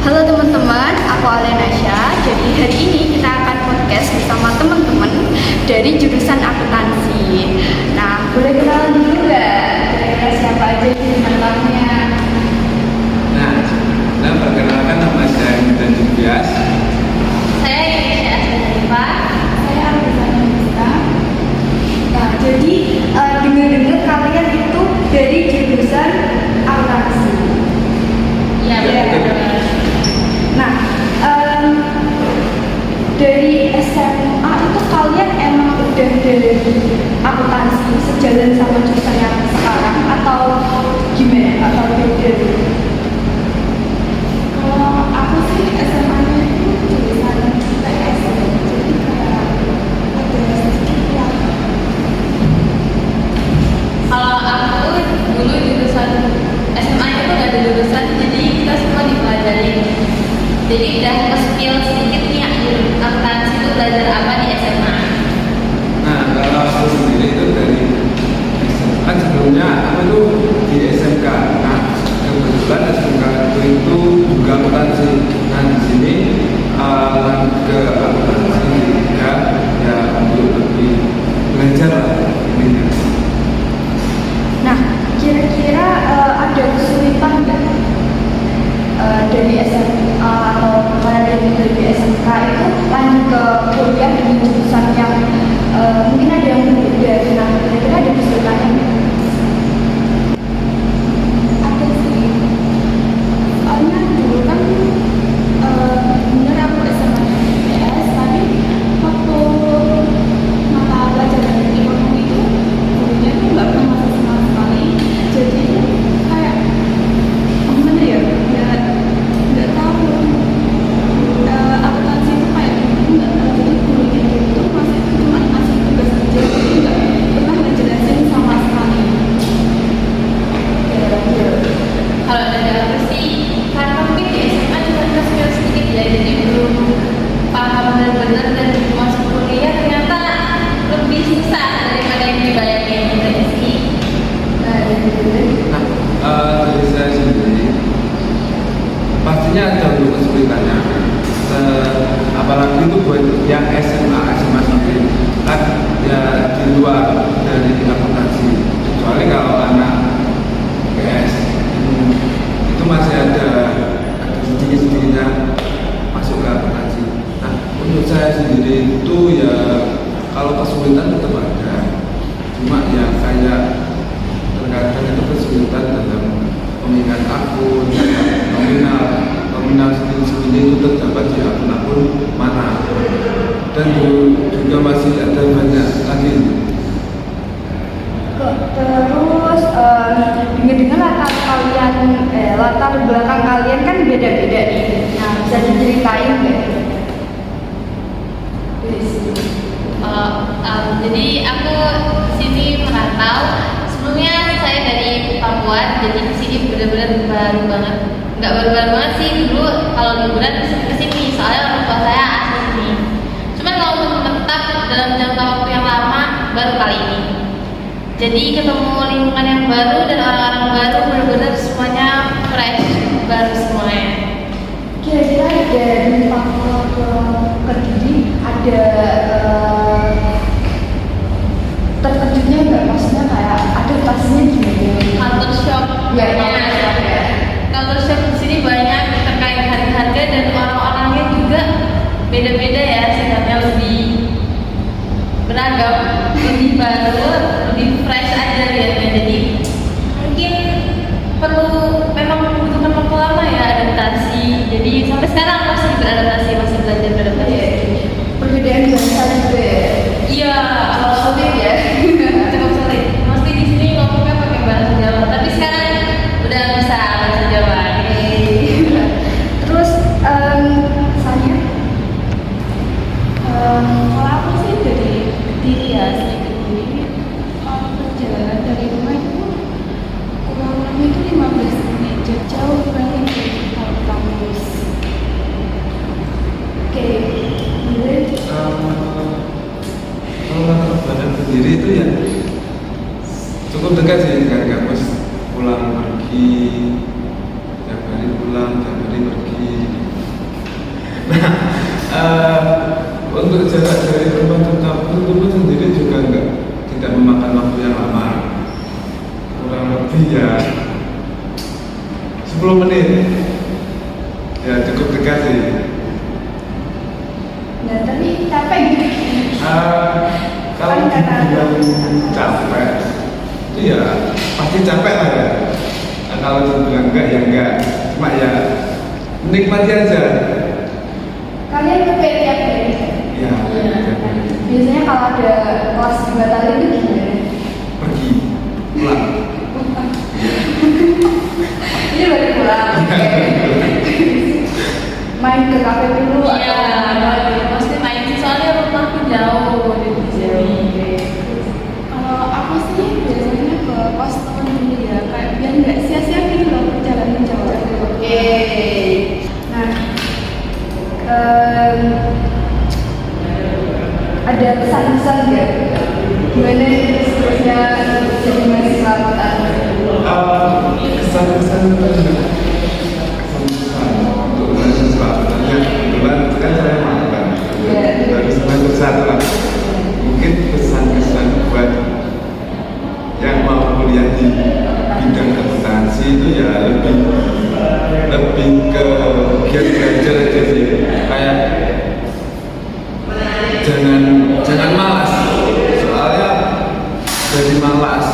Halo teman-teman, aku Alenasya. Jadi hari ini kita akan podcast bersama teman-teman dari jurusan akuntansi. Nah, boleh kenalan dulu nggak? Kira-kira siapa aja jurusan tamunya? Nah, perkenalkan nama saya Midan Jubias. Saya Indonesia Asma. Saya Arifana Musta. Nah, jadi dengar-dengar kalian itu dari jurusan akuntansi. Iya, betul. Nah, dari SMA itu kalian emang udah dari akuntansi sejalan sama jurusan yang sekarang atau gimana? Atau beda? Kalau aku sih SMA-nya itu jurusan PS, jadi kayak ada sedikit yang Kalau aku dulu jurusan SMA itu nggak ada jurusan, jadi kita semua dipelajari. Jadi udah ke-spill sedikit nih akuntansi itu belajar apa di SMA. Nah, kalau aku sendiri itu dari kan sebelumnya aku tuh di SMK. Nah, kebetulan SMK itu juga akuntansi. Nah, di sini ke akuntansi ya untuk lebih belajar lah intinya. Nah, kira-kira ada kesulitan nggak dari SMA atau kalian dari SMK itu lanjut ke kuliah dengan jurusan yang mungkin ada yang berbeda? Nah, kira-kira ada kesulitannya nggak? ada sih. Soalnya dulu kan bener aku SMA-nya PS, tapi waktu mata pelajaran ekonomi itu gurunya tuh nggak pernah masuk sama sekali. Jadi kayak gimana ya? Nggak tahu. Akuntansi itu kayak gimana? Nggak tahu. Jadi gurunya itu masih cuma ngasih tugas aja, jadi nggak pernah ngejelasin sama sekali. Kalau dari aku sih, karena mungkin di SMA cuma ke-spill sedikit ya, jadi belum paham benar-benar dan masuk kuliah ternyata lebih susah daripada yang dibayangin gitu sih. Dari saya sendiri pastinya ada dulu kesulitannya. Apalagi itu buat yang SMA sendiri kan ya di luar dari akuntansi. Soalnya kalau anak PS itu masih ada sedikit-sedikitnya masuk ke akuntansi. Nah, untuk saya sendiri itu ya kalau kesulitan tetap ada, cuma ya kayak terkadang itu kesulitan dalam mengingat akun, nominal segini itu terdapat di akun-akun mana, dan juga masih ada banyak lagi. Terus dengar-dengar latar belakang kalian kan beda-beda nih. Nah, bisa diceritain nggak? Jadi aku sini merantau. Sebelumnya saya dari Papua, jadi di sini benar-benar baru banget. Nggak baru-baru banget sih, dulu kalau liburan ke sini, soalnya orang tua saya asli sini. Cuman kalau untuk menetap dalam jangka waktu yang lama baru kali ini. Jadi ketemu lingkungan yang baru dan orang-orang baru, benar-benar semuanya fresh, baru semuanya. Kira-kira dari Papua ke Kediri ada terkejutnya nggak? Maksudnya kayak adaptasinya gimana? Culture shock Ya, banyak. culture shock ya. Culture shock di sini banyak terkait harga-harga dan orang-orangnya juga beda-beda ya, sebenarnya lebih beragam, lebih baru, lebih fresh aja lihatnya. Jadi mungkin perlu memang membutuhkan waktu lama ya adaptasi. Jadi sampai sekarang masih beradaptasi, masih belajar beradaptasi. Perbedaan bahasa juga ya. Iya, Kalau sulit ya. cukup sulit. Mesti di sini ngomongnya pakai bahasa Jawa, tapi sekarang udah Untuk jarak dari tempat ke kampus sendiri juga tidak memakan waktu yang lama, kurang lebih ya 10 menit, ya cukup dekat sih. Nah, tapi capek gitu. Kalau dibilang capek, itu ya pasti capek lah ya. Kalau dibilang enggak ya enggak, cuma ya menikmati aja. Kalian ke tiap hari? Ya, Biasanya kalau ada kelas dibatalin itu gimana? pergi pulang. Ini balik pulang. Main ke kafe dulu Iya, pasti main sih soalnya rumahku jauh dari sini. Kalau aku sih biasanya ke pos temen dulu ya, kayak biar nggak sia-sia gitu loh perjalanan jauh. Oke. Nah, ada pesan-pesan nggak? Gimana seterusnya jadi mahasiswa angkatan? Kesan-kesan untuk mahasiswa kebetulan kan saya makan baru semester 1 lah. Mungkin kesan-kesan buat yang mau kuliah di bidang akuntansi itu ya lebih ke giat belajar aja sih, kayak jangan malas, soalnya jadi malas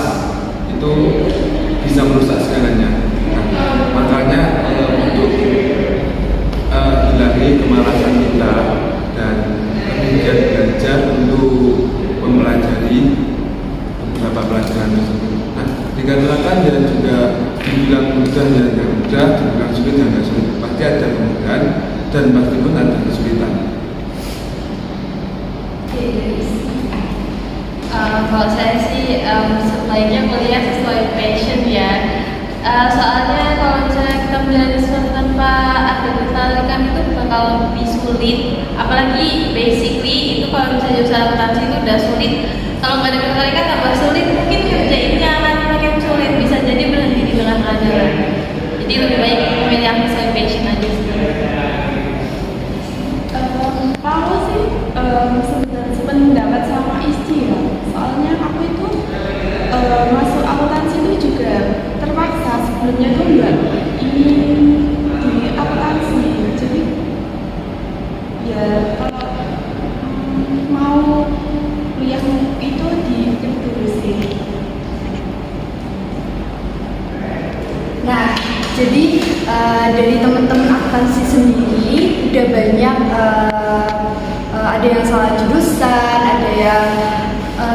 itu bisa merusak segalanya. Nah, makanya untuk hilangi kemalasan kita dan lebih giat belajar untuk mempelajari beberapa pelajaran tersebut. Nah, dikatakan dan juga dibilang mudah ya tidak mudah, dibilang sulit ya tidak sulit. Pasti ada kemudahan dan pasti pun ada kesulitan. Kalau saya sih sebaiknya kuliah sesuai passion ya. Soalnya kalau misalnya kita belajar sesuatu tanpa ada ketertarikan itu bakal lebih sulit. Apalagi basically itu kalau misalnya jurusan akuntansi itu udah sulit. Kalau nggak ada ketertarikan tambah sulit, mungkin ngerjainnya akan makin sulit. Bisa jadi berhenti di tengah pelajaran. Jadi lebih baik memilih yang sesuai passion aja sih. Kalau sih sebenarnya sependapat sama istri ya. Soalnya aku itu masuk akuntansi itu juga terpaksa, sebelumnya tuh enggak ingin di akuntansi. Jadi ya kalau mau kuliah itu dipikir dulu sih. Nah, jadi dari teman-teman akuntansi sendiri udah banyak ada yang salah jurusan, ada yang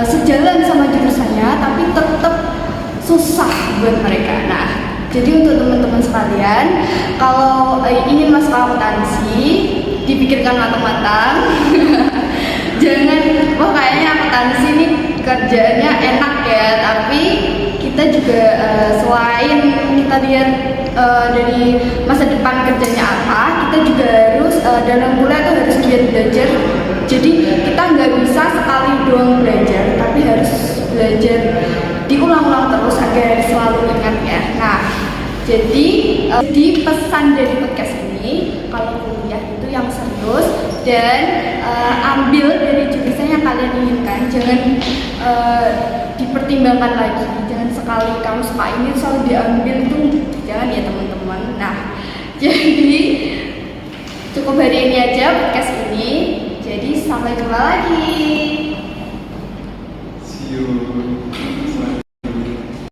sejalan sama jurusannya, tapi tetap susah buat mereka. Nah, jadi untuk teman-teman sekalian, kalau ingin masuk akuntansi, dipikirkan matang-matang. Jangan, wah kayaknya akuntansi ini kerjaannya enak ya, tapi kita juga selain kita lihat dari masa depan kerjanya apa, kita juga harus dalam kuliah tuh harus giat belajar. Jadi kita nggak bisa sekali doang belajar, tapi harus belajar diulang-ulang terus agar selalu ingat ya. Nah, jadi pesan dari podcast ini, kalau kuliah itu yang serius dan ambil dari jurusan yang kalian inginkan, jangan dipertimbangkan lagi. Jangan sekali kamu suka ini selalu diambil, itu jangan ya teman-teman. Nah, jadi cukup hari ini aja podcast ini. Jadi sampai jumpa lagi. See you.